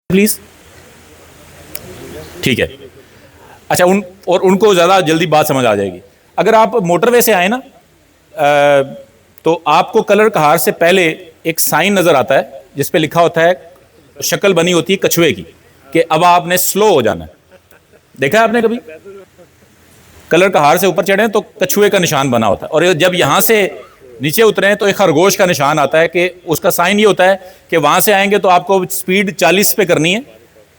Please. ठीक है, अच्छा उनको ज़्यादा जल्दी बात समझ आ जाएगी। अगर आप मोटरवे से आए ना तो आपको कलर कहार से पहले एक साइन नज़र आता है जिस पे लिखा होता है, शक्ल बनी होती है कछुए की, कि अब आपने स्लो हो जाना है। देखा है आपने कभी? कलर कहार से ऊपर चढ़े तो कछुए का निशान बना होता है, और जब यहां से नीचे उतरे तो एक खरगोश का निशान आता है कि उसका साइन ये होता है कि वहां से आएंगे तो आपको स्पीड 40 पे करनी है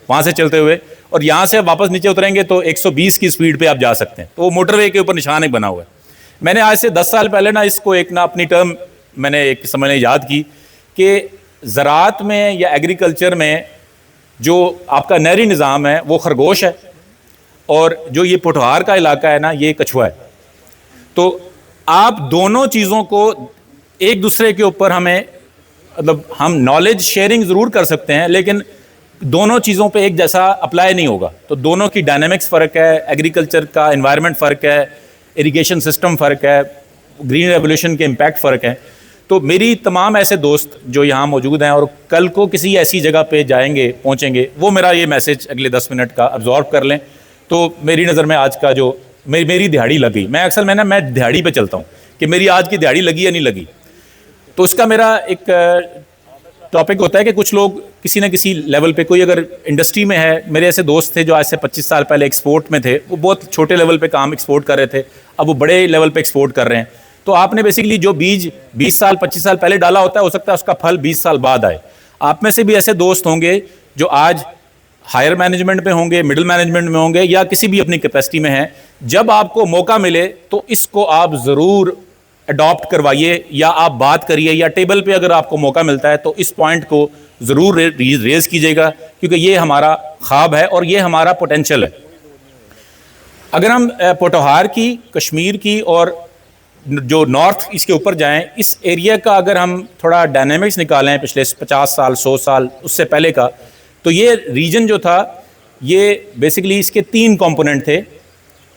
वहां से चलते हुए, और यहां से वापस नीचे उतरेंगे तो 120 की स्पीड पे आप जा सकते हैं। तो वो मोटरवे के ऊपर निशान एक बना हुआ है। मैंने आज से 10 साल पहले ना इसको एक ना अपनी टर्म मैंने एक समझने याद की कि ज़राअत में या एग्रीकल्चर में जो आपका नहरी निज़ाम है वो खरगोश है, और जो ये पोठहार का इलाका है ना ये कछुआ है। तो आप दोनों चीज़ों को एक दूसरे के ऊपर हमें मतलब हम नॉलेज शेयरिंग ज़रूर कर सकते हैं, लेकिन दोनों चीज़ों पे एक जैसा अप्लाई नहीं होगा। तो दोनों की डायनेमिक्स फ़र्क है, एग्रीकल्चर का एनवायरनमेंट फ़र्क है, इरिगेशन सिस्टम फ़र्क है, ग्रीन रेवोल्यूशन के इम्पैक्ट फ़र्क है। तो मेरी तमाम ऐसे दोस्त जो यहाँ मौजूद हैं और कल को किसी ऐसी जगह पे जाएंगे पहुँचेंगे, वो मेरा ये मैसेज अगले 10 मिनट का अब्जॉर्व कर लें। तो मेरी नज़र में आज का जो मेरी दिहाड़ी लगी, मैं अक्सर मैं दिहाड़ी पे चलता हूँ कि मेरी आज की दिहाड़ी लगी या नहीं लगी। तो उसका मेरा एक टॉपिक होता है कि कुछ लोग किसी न किसी लेवल पे, कोई अगर इंडस्ट्री में है, मेरे ऐसे दोस्त थे जो आज से 25 साल पहले एक्सपोर्ट में थे, वो बहुत छोटे लेवल पे काम एक्सपोर्ट कर रहे थे, अब वो बड़े लेवल पे एक्सपोर्ट कर रहे हैं। तो आपने बेसिकली जो बीज 20 साल 25 साल पहले डाला होता है, हो सकता है उसका फल 20 साल बाद आए। आप में से भी ऐसे दोस्त होंगे जो आज हायर मैनेजमेंट में होंगे, मिडिल मैनेजमेंट में होंगे, या किसी भी अपनी कैपेसिटी में हैं। जब आपको मौका मिले तो इसको आप ज़रूर अडॉप्ट करवाइए, या आप बात करिए, या टेबल पे अगर आपको मौका मिलता है तो इस पॉइंट को ज़रूर रेज़ कीजिएगा, क्योंकि ये हमारा ख्वाब है और ये हमारा पोटेंशियल है। अगर हम पोठहार की, कश्मीर की और जो नॉर्थ इसके ऊपर जाएं, इस एरिया का अगर हम थोड़ा डायनेमिक्स निकालें पिछले 50 साल 100 साल उससे पहले का, तो ये रीजन जो था ये बेसिकली इसके 3 कंपोनेंट थे।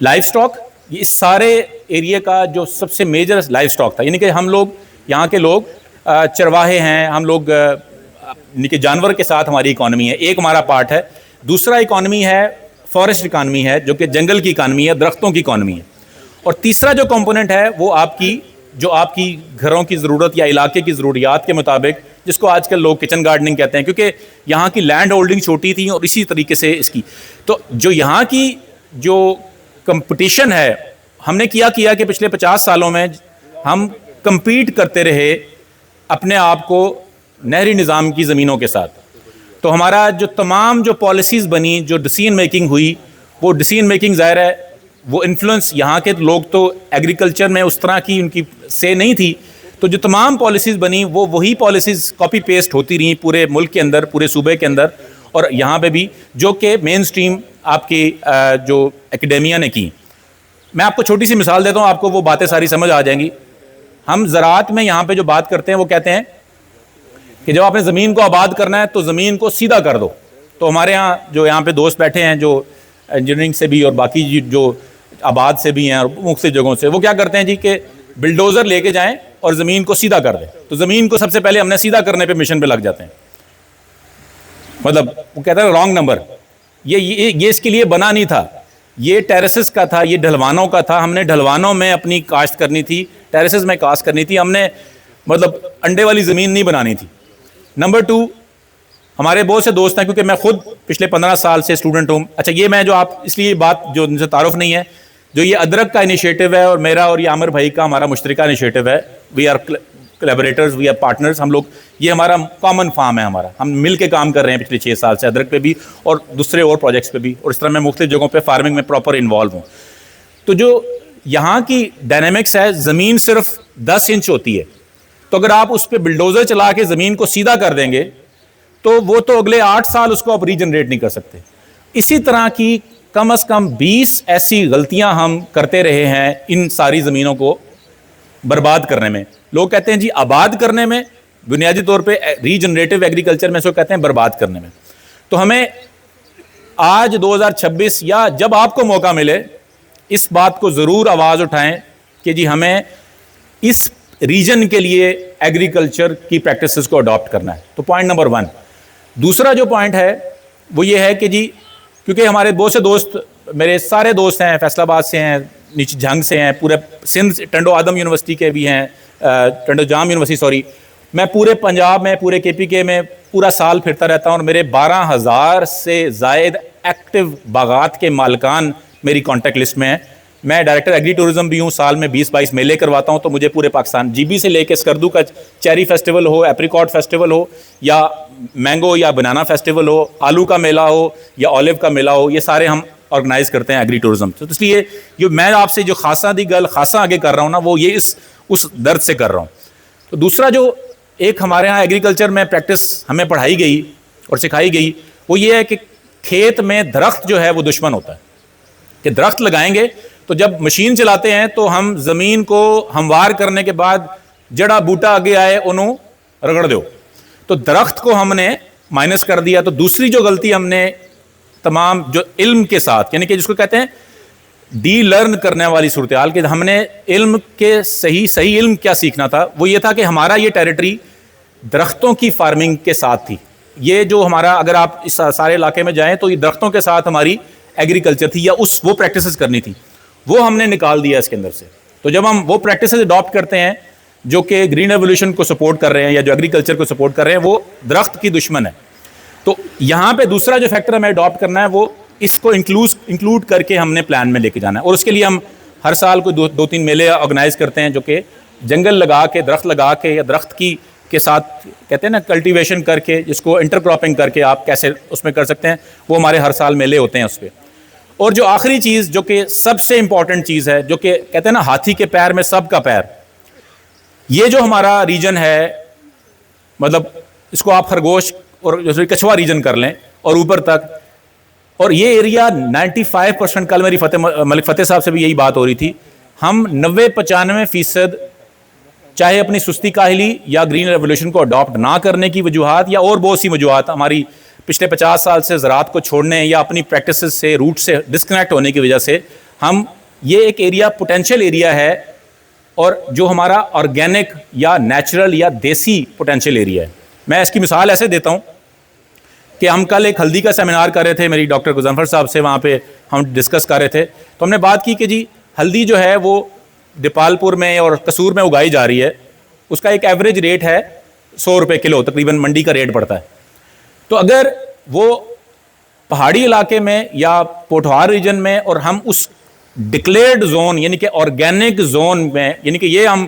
लाइफ स्टॉक, ये इस सारे एरिया का जो सबसे मेजर लाइफ स्टॉक था, यानी कि हम लोग यहाँ के लोग चरवाहे हैं, हम लोग यानी कि जानवर के साथ हमारी इकॉनमी है, एक हमारा पार्ट है। दूसरा इकॉनमी है फॉरेस्ट इकॉनमी है, जो कि जंगल की इकॉनमी है, दरख्तों की इकॉनमी है। और तीसरा जो कंपोनेंट है वो आपकी घरों की ज़रूरत या इलाके की ज़रूरियात के मुताबिक, जिसको आजकल लोग किचन गार्डनिंग कहते हैं, क्योंकि यहाँ की लैंड होल्डिंग छोटी थी और इसी तरीके से इसकी। तो जो यहाँ की जो कंपटीशन है, हमने किया कि पिछले 50 सालों में हम compete करते रहे अपने आप को नहरी निज़ाम की ज़मीनों के साथ। तो हमारा जो तमाम जो पॉलिसीज़ बनी, जो डिसीजन मेकिंग हुई, वो डिसीजन मेकिंग ज़ाहिर है वो इन्फ्लुएंस यहाँ के लोग तो एग्रीकल्चर में उस तरह की उनकी से नहीं थी। तो जो तमाम पॉलिसीज़ बनी वो वही पॉलिसीज़ कॉपी पेस्ट होती रही पूरे मुल्क के अंदर, पूरे सूबे के अंदर, और यहाँ पे भी, जो कि मेन स्ट्रीम आपकी जो एकेडेमिया ने की। मैं आपको छोटी सी मिसाल देता हूँ, आपको वो बातें सारी समझ आ जाएंगी। हम ज़राअत में यहाँ पे जो बात करते हैं वो कहते हैं कि जब आपने ज़मीन को आबाद करना है तो ज़मीन को सीधा कर दो। तो हमारे यहाँ पे दोस्त बैठे हैं जो इंजीनियरिंग से भी और बाकी जो आबाद से भी हैं और मुख्तलिफ जगहों से, वो क्या करते हैं जी कि बिल्डोज़र लेके जाएं और ज़मीन को सीधा कर दें। तो ज़मीन को सबसे पहले हमने सीधा करने पे मिशन पे लग जाते हैं। मतलब वो कहते हैं रॉन्ग नंबर, ये इसके लिए बना नहीं था, ये टेरेसेस का था, ये ढलवानों का था। हमने ढलवानों में अपनी काश्त करनी थी, टेरेसेस में काश्त करनी थी, हमने मतलब अंडे वाली ज़मीन नहीं बनानी थी। नंबर 2, हमारे बहुत से दोस्त हैं, क्योंकि मैं खुद पिछले 15 साल से स्टूडेंट हूँ। अच्छा, ये मैं जो आप इसलिए बात जो उनसे तारुफ नहीं है, जो ये अदरक का इनिशिएटिव है और मेरा और ये आमिर भाई का हमारा मुश्तरका इनिशिएटिव है, we are collaborators, we are partners. हम लोग, ये हमारा कॉमन फार्म है, हमारा हम मिल के काम कर रहे हैं पिछले 6 साल से, अदरक पे भी और दूसरे और प्रोजेक्ट्स पे भी, और इस तरह मैं मुख्तलिफ जगहों पे फार्मिंग में प्रॉपर इन्वॉल्व हूँ। तो जो यहाँ की डायनेमिक्स है, ज़मीन सिर्फ 10 इंच होती है, तो अगर आप उस पर बिल्डोज़र चला के ज़मीन को सीधा कर देंगे तो वो तो अगले 8 साल उसको आप रीजनरेट नहीं कर सकते। इसी तरह की कम से कम 20 ऐसी गलतियां हम करते रहे हैं इन सारी ज़मीनों को बर्बाद करने में। लोग कहते हैं जी आबाद करने में, बुनियादी तौर पे रीजनरेटिव एग्रीकल्चर में इसको कहते हैं बर्बाद करने में। तो हमें आज 2026 या जब आपको मौका मिले, इस बात को ज़रूर आवाज़ उठाएं कि जी हमें इस रीजन के लिए एग्रीकल्चर की प्रैक्टिसेस को अडॉप्ट करना है। तो पॉइंट नंबर 1। दूसरा जो पॉइंट है वो ये है कि जी, क्योंकि हमारे बहुत से दोस्त, मेरे सारे दोस्त हैं फैसलाबाद से हैं, नीचे झंग से हैं, पूरे सिंध टंडो आदम यूनिवर्सिटी के भी हैं, टंडो जाम यूनिवर्सिटी सॉरी। मैं पूरे पंजाब में, पूरे KPK में पूरा साल फिरता रहता हूँ और मेरे 12,000 से ज़ायद एक्टिव बागात के मालिकान मेरी कॉन्टैक्ट लिस्ट में हैं। मैं डायरेक्टर एग्री टूरिज्म भी हूँ, साल में 20-22 मेले करवाता हूँ, तो मुझे पूरे पाकिस्तान GB से लेके स्कर्दू का चेरी फेस्टिवल हो, एप्रिकॉट फेस्टिवल हो, या मैंगो या बनाना फेस्टिवल हो, आलू का मेला हो या ऑलिव का मेला हो, ये सारे हम ऑर्गेनाइज करते हैं एग्री टूरिज्म। तो इसलिए ये मैं आपसे जो खासा दी गल खासा आगे कर रहा हूँ ना, वो ये उस दर्द से कर रहा हूँ। तो दूसरा जो एक हमारे यहाँ एग्रीकल्चर में प्रैक्टिस हमें पढ़ाई गई और सिखाई गई, वो ये है कि खेत में दरख्त जो है वो दुश्मन होता है, कि दरख्त लगाएंगे तो जब मशीन चलाते हैं तो हम ज़मीन को हमवार करने के बाद जड़ा बूटा आगे आए उन्होंने रगड़ दो, तो दरख्त को हमने माइनस कर दिया। तो दूसरी जो गलती हमने तमाम जो इल्म के साथ, यानी कि जिसको कहते हैं डी लर्न करने वाली सूरत हाल, कि हमने इल्म के सही इल्म क्या सीखना था, वो ये था कि हमारा ये टेरिटरी दरख्तों की फार्मिंग के साथ थी। ये जो हमारा, अगर आप इस सारे इलाके में जाएं तो ये दरख्तों के साथ हमारी एग्रीकल्चर थी, या वो प्रैक्टिसेस करनी थी, वो हमने निकाल दिया इसके अंदर से। तो जब हम वो प्रैक्टिसेस अडॉप्ट करते हैं जो कि ग्रीन रेवोल्यूशन को सपोर्ट कर रहे हैं या जो एग्रीकल्चर को सपोर्ट कर रहे हैं, वो दरख्त की दुश्मन है। तो यहाँ पे दूसरा जो फैक्टर हमें अडॉप्ट करना है, वो इसको इंक्लूड करके हमने प्लान में लेके जाना है। और उसके लिए हम हर साल कोई 2-3 मेले ऑर्गेनाइज करते हैं, जो कि जंगल लगा के, दरख्त लगा के, या दरख्त के साथ कहते हैं ना कल्टीवेशन करके, जिसको इंटरक्रॉपिंग करके आप कैसे उसमें कर सकते हैं, वो हमारे हर साल मेले होते हैं उस पर। और जो आखिरी चीज़ जो कि सबसे इंपॉर्टेंट चीज़ है, जो कि कहते हैं ना हाथी के पैर में सबका पैर, ये जो हमारा रीजन है, मतलब इसको आप खरगोश और जैसे कछुआ रीजन कर लें और ऊपर तक, और ये एरिया 95%, कल मेरी मलिक फ़तेह साहब से भी यही बात हो रही थी, हम 90-95% चाहे अपनी सुस्ती काहली या ग्रीन रेवोल्यूशन को अडॉप्ट ना करने की वजूहात या और बहुत सी वजूहात, हमारी पिछले 50 साल से ज़राअत को छोड़ने या अपनी प्रैक्टिसेस से, रूट से डिस्कनेक्ट होने की वजह से, हम ये एक एरिया पोटेंशियल एरिया है, और जो हमारा ऑर्गेनिक या नेचुरल या देसी पोटेंशियल एरिया है। मैं इसकी मिसाल ऐसे देता हूँ कि हम कल एक हल्दी का सेमिनार कर रहे थे मेरी डॉक्टर गुज़फ़र साहब से, वहाँ पे हम डिस्कस कर रहे थे, तो हमने बात की कि जी हल्दी जो है वो दीपालपुर में और कसूर में उगाई जा रही है, उसका एक एवरेज रेट है 100 रुपये किलो, तकरीबन मंडी का रेट पड़ता है। तो अगर वो पहाड़ी इलाके में या पोठवार रीजन में, और हम उस डिक्लेयर्ड जोन यानी कि ऑर्गेनिक जोन में, यानी कि ये हम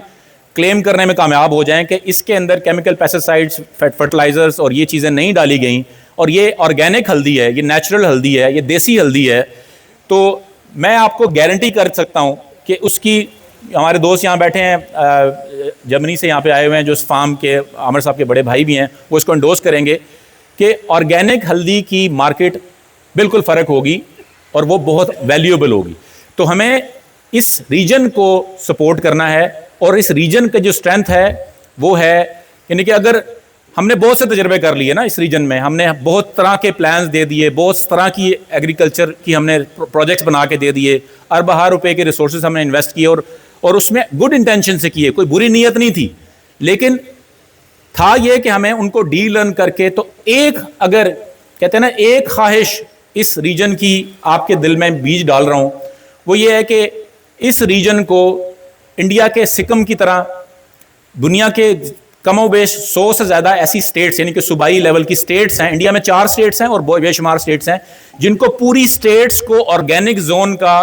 क्लेम करने में कामयाब हो जाएं कि इसके अंदर केमिकल पेस्टिसाइड्स, फर्टिलाइजर्स और ये चीज़ें नहीं डाली गई, और ये ऑर्गेनिक हल्दी है, ये नेचुरल हल्दी है, ये देसी हल्दी है, तो मैं आपको गारंटी कर सकता हूँ कि उसकी, हमारे दोस्त यहाँ बैठे हैं जर्मनी से यहाँ पे आए हुए हैं, जो इस फार्म के आमिर साहब के बड़े भाई भी हैं, वो इसको एंडोर्स करेंगे कि ऑर्गेनिक हल्दी की मार्केट बिल्कुल फ़र्क होगी और वो बहुत वैल्यूएबल होगी। तो हमें इस रीजन को सपोर्ट करना है, और इस रीजन का जो स्ट्रेंथ है वो है, यानी कि अगर हमने बहुत से तजर्बे कर लिए ना इस रीजन में, हमने बहुत तरह के प्लान्स दे दिए, बहुत तरह की एग्रीकल्चर की हमने प्रोजेक्ट्स बना के दे दिए, अरबा रुपए के रिसोर्सेज हमने इन्वेस्ट किए, और उसमें गुड इंटेंशन से किए, कोई बुरी नीयत नहीं थी, लेकिन था ये कि हमें उनको डी लर्न करके, तो एक, अगर कहते हैं ना एक ख्वाहिश इस रीजन की आपके दिल में बीज डाल रहा हूं, वो ये है कि इस रीजन को इंडिया के सिक्किम की तरह, दुनिया के कमोबेश 100 से ज़्यादा ऐसी स्टेट्स, यानी कि सूबाई लेवल की स्टेट्स हैं, इंडिया में 4 स्टेट्स हैं और बेशुमार स्टेट्स हैं, जिनको पूरी स्टेट्स को ऑर्गेनिक जोन का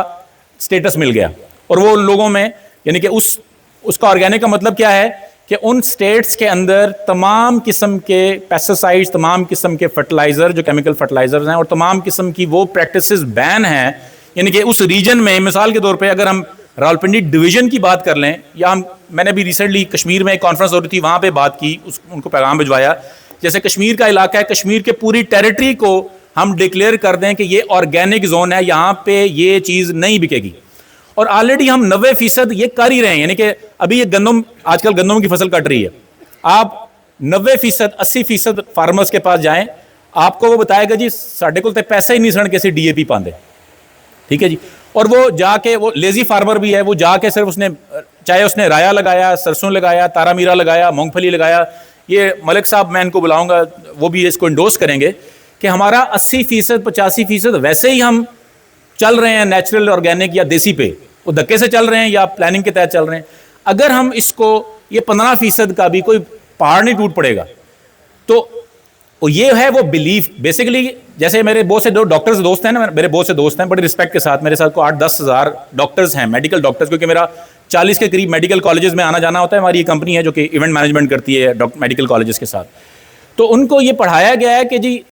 स्टेटस मिल गया। और वो उन लोगों में, यानी कि उसका ऑर्गेनिक का मतलब क्या है कि उन स्टेट्स के अंदर तमाम किस्म के पेस्टिसाइड्स, तमाम किस्म के फर्टिलाइज़र, जो केमिकल फर्टिलाइजर्स हैं, और तमाम किस्म की वो प्रैक्टिसेस बैन हैं। यानी कि उस रीजन में, मिसाल के तौर पे अगर हम रावलपिंडी डिवीज़न की बात कर लें, या मैंने भी रिसेंटली कश्मीर में एक कॉन्फ्रेंस हो रही थी, वहाँ पे बात की, उनको पैगाम भिजवाया, जैसे कश्मीर का इलाका है, कश्मीर के पूरी टेरिटरी को हम डिक्लेयर कर दें कि ये ऑर्गेनिक जोन है, यहाँ पे ये चीज़ नहीं बिकेगी, और ऑलरेडी हम 90% ये कर ही रहे हैं। यानी कि अभी ये गंदम, आजकल गंदम की फसल कट रही है, आप 90%, 80% फार्मर्स के पास जाएं, आपको वो बताएगा जी साढ़े को तो पैसा ही नहीं सन कैसे DAP पाते, ठीक है जी। और वो जाके, वो लेजी फार्मर भी है, वो जाके सिर्फ उसने, चाहे उसने राया लगाया, सरसों लगाया, तारा मीरा लगाया, मूंगफली लगाया, ये मलिक साहब मैं इनको बुलाऊंगा, वो भी इसको इंडोर्स करेंगे कि हमारा 80%, 85% वैसे ही हम चल रहे हैं नेचुरल, ऑर्गेनिक या देसी पे, वो धक्के से चल रहे हैं या प्लानिंग के तहत चल रहे हैं। अगर हम इसको ये 15% का भी कोई पहाड़ नहीं टूट पड़ेगा, तो ये है वो बिलीफ बेसिकली। जैसे मेरे बहुत से दो डॉक्टर्स दोस्त हैं ना, मेरे बहुत से दोस्त हैं बड़े रिस्पेक्ट के साथ, मेरे साथ को 8-10 हज़ार डॉक्टर्स हैं, मेडिकल डॉक्टर्स, क्योंकि मेरा 40 के करीब मेडिकल कॉलेजेस में आना जाना होता है। हमारी ये कंपनी है जो कि इवेंट मैनेजमेंट करती है मेडिकल कॉलेजेस के साथ। तो उनको ये पढ़ाया गया है कि जी